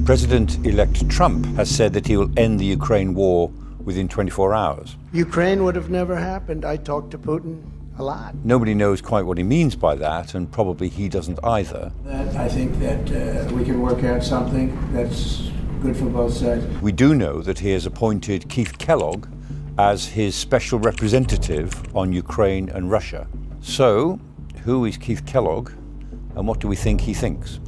President-elect Trump has said that he will end the Ukraine war within 24 hours. Ukraine would have never happened. I talked to Putin a lot. Nobody knows quite what he means by that, and probably he doesn't either. I think that we can work out something that's good for both sides. We do know that he has appointed Keith Kellogg as his special representative on Ukraine and Russia. So, who is Keith Kellogg, and what do we think he thinks?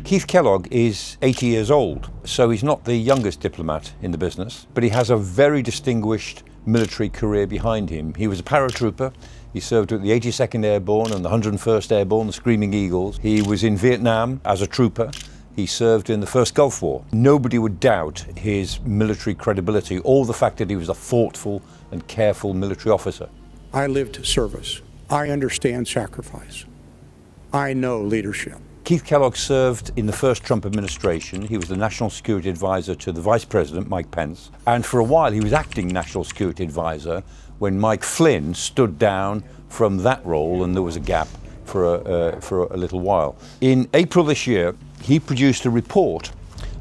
Keith Kellogg is 80 years old, so he's not the youngest diplomat in the business, but he has a very distinguished military career behind him. He was a paratrooper. He served with the 82nd Airborne and the 101st Airborne, the Screaming Eagles. He was in Vietnam as a trooper. He served in the First Gulf War. Nobody would doubt his military credibility or the fact that he was a thoughtful and careful military officer. I lived service. I understand sacrifice. I know leadership. Keith Kellogg served in the first Trump administration. He was the National Security Advisor to the Vice President, Mike Pence. And for a while, he was acting National Security Advisor when Mike Flynn stood down from that role and there was a gap for a little while. In April this year, he produced a report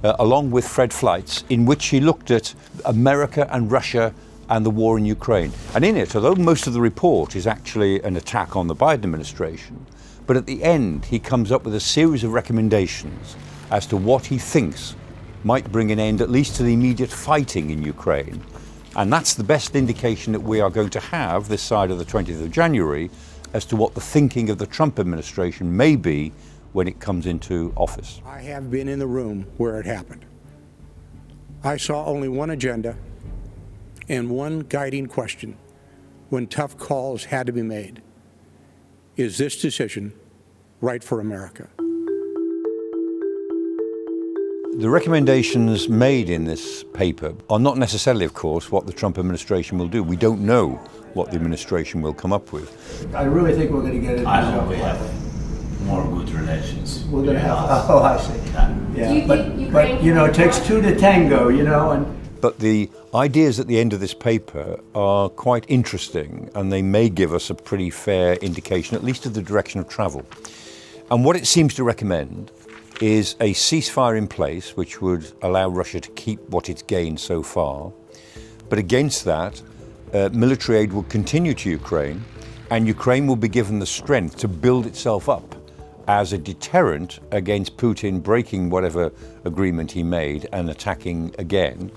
along with Fred Fleitz in which he looked at America and Russia and the war in Ukraine. And in it, although most of the report is actually an attack on the Biden administration, but at the end, he comes up with a series of recommendations as to what he thinks might bring an end, at least to the immediate fighting in Ukraine. And that's the best indication that we are going to have this side of the 20th of January as to what the thinking of the Trump administration may be when it comes into office. I have been in the room where it happened. I saw only one agenda and one guiding question when tough calls had to be made. Is this decision right for America? The recommendations made in this paper are not necessarily, of course, what the Trump administration will do. We don't know what the administration will come up with. I really think we're going to get it. I hope we have more good relations. We're going to have. Oh, I see. Yeah. Yeah, but you know, it takes two to tango. You know, and. But the ideas at the end of this paper are quite interesting, and they may give us a pretty fair indication, at least of the direction of travel. And what it seems to recommend is a ceasefire in place, which would allow Russia to keep what it's gained so far. But against that, military aid will continue to Ukraine, and Ukraine will be given the strength to build itself up as a deterrent against Putin breaking whatever agreement he made and attacking again.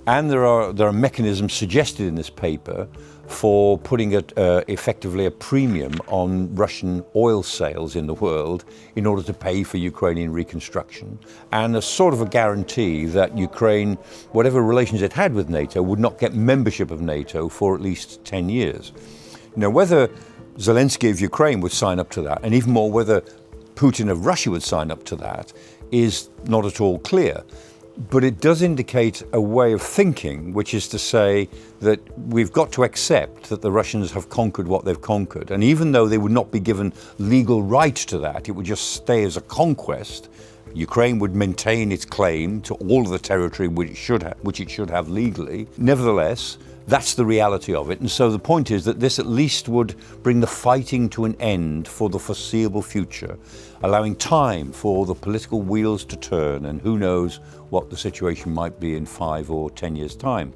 And there are mechanisms suggested in this paper for putting effectively a premium on Russian oil sales in the world in order to pay for Ukrainian reconstruction, and a sort of a guarantee that Ukraine, whatever relations it had with NATO, would not get membership of NATO for at least 10 years. Now, whether Zelensky of Ukraine would sign up to that, and even more whether Putin of Russia would sign up to that, is not at all clear. But it does indicate a way of thinking, which is to say that we've got to accept that the Russians have conquered what they've conquered. And even though they would not be given legal right to that, it would just stay as a conquest. Ukraine would maintain its claim to all of the territory which it should have legally. Nevertheless, that's the reality of it. And so the point is that this at least would bring the fighting to an end for the foreseeable future, allowing time for the political wheels to turn, and who knows what the situation might be in 5 or 10 years' time.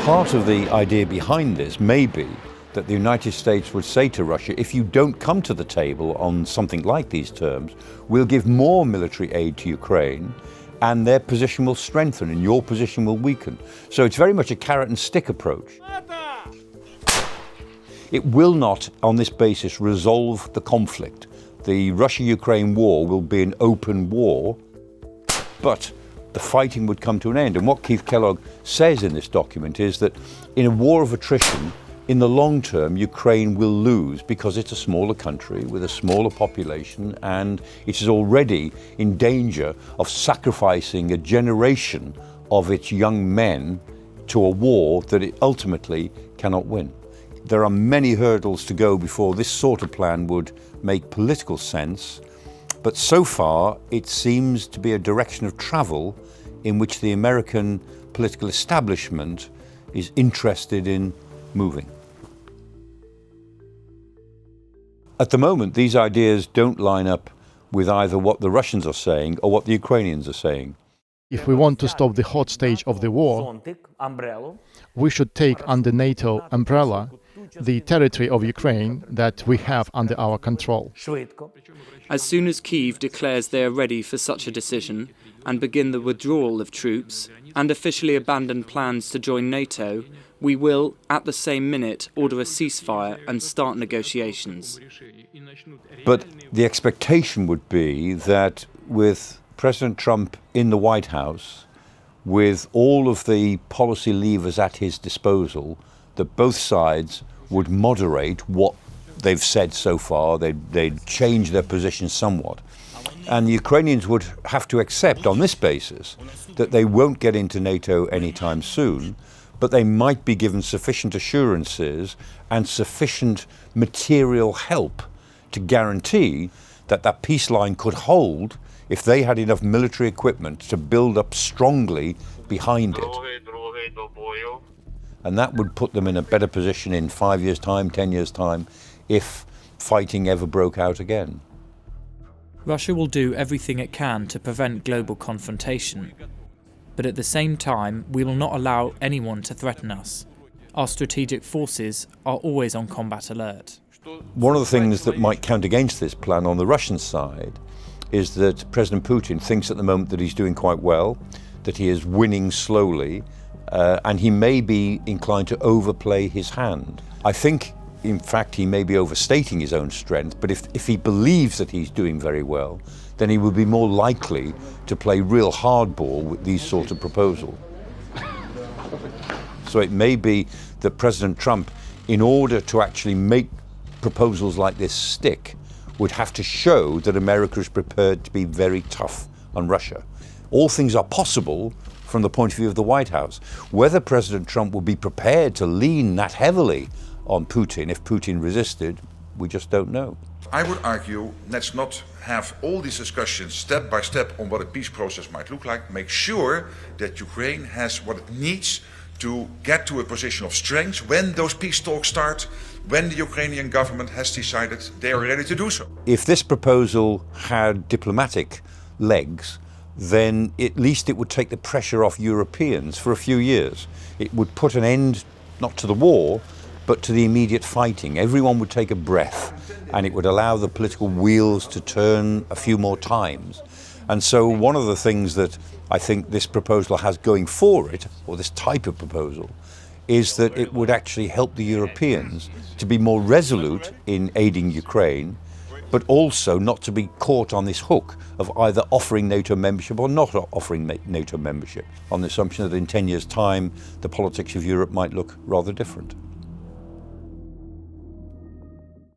Part of the idea behind this may be that the United States would say to Russia, if you don't come to the table on something like these terms, we'll give more military aid to Ukraine, and their position will strengthen and your position will weaken. So it's very much a carrot and stick approach. It will not, on this basis, resolve the conflict. The Russia-Ukraine war will be an open war, but the fighting would come to an end. And what Keith Kellogg says in this document is that in a war of attrition, in the long term, Ukraine will lose because it's a smaller country with a smaller population, and it is already in danger of sacrificing a generation of its young men to a war that it ultimately cannot win. There are many hurdles to go before this sort of plan would make political sense, but so far it seems to be a direction of travel in which the American political establishment is interested in moving. At the moment, these ideas don't line up with either what the Russians are saying or what the Ukrainians are saying. If we want to stop the hot stage of the war, we should take under NATO umbrella the territory of Ukraine that we have under our control. As soon as Kyiv declares they are ready for such a decision and begin the withdrawal of troops and officially abandon plans to join NATO, we will, at the same minute, order a ceasefire and start negotiations. But the expectation would be that with President Trump in the White House, with all of the policy levers at his disposal, that both sides would moderate what they've said so far. They'd change their position somewhat. And the Ukrainians would have to accept on this basis that they won't get into NATO anytime soon, but they might be given sufficient assurances and sufficient material help to guarantee that that peace line could hold if they had enough military equipment to build up strongly behind it. And that would put them in a better position in 5 years' time, 10 years' time, if fighting ever broke out again. Russia will do everything it can to prevent global confrontation. But at the same time, we will not allow anyone to threaten us. Our strategic forces are always on combat alert. One of the things that might count against this plan on the Russian side is that President Putin thinks at the moment that he's doing quite well, that he is winning slowly, and he may be inclined to overplay his hand. I think, in fact, he may be overstating his own strength, but if he believes that he's doing very well, then he would be more likely to play real hardball with these sorts of proposals. So it may be that President Trump, in order to actually make proposals like this stick, would have to show that America is prepared to be very tough on Russia. All things are possible from the point of view of the White House. Whether President Trump will be prepared to lean that heavily on Putin if Putin resisted, we just don't know. I would argue, let's not have all these discussions step by step on what a peace process might look like. Make sure that Ukraine has what it needs to get to a position of strength when those peace talks start, when the Ukrainian government has decided they are ready to do so. If this proposal had diplomatic legs, then at least it would take the pressure off Europeans for a few years. It would put an end, not to the war, but to the immediate fighting. Everyone would take a breath, and it would allow the political wheels to turn a few more times. And so one of the things that I think this proposal has going for it, or this type of proposal, is that it would actually help the Europeans to be more resolute in aiding Ukraine, but also not to be caught on this hook of either offering NATO membership or not offering NATO membership, on the assumption that in 10 years' time, the politics of Europe might look rather different.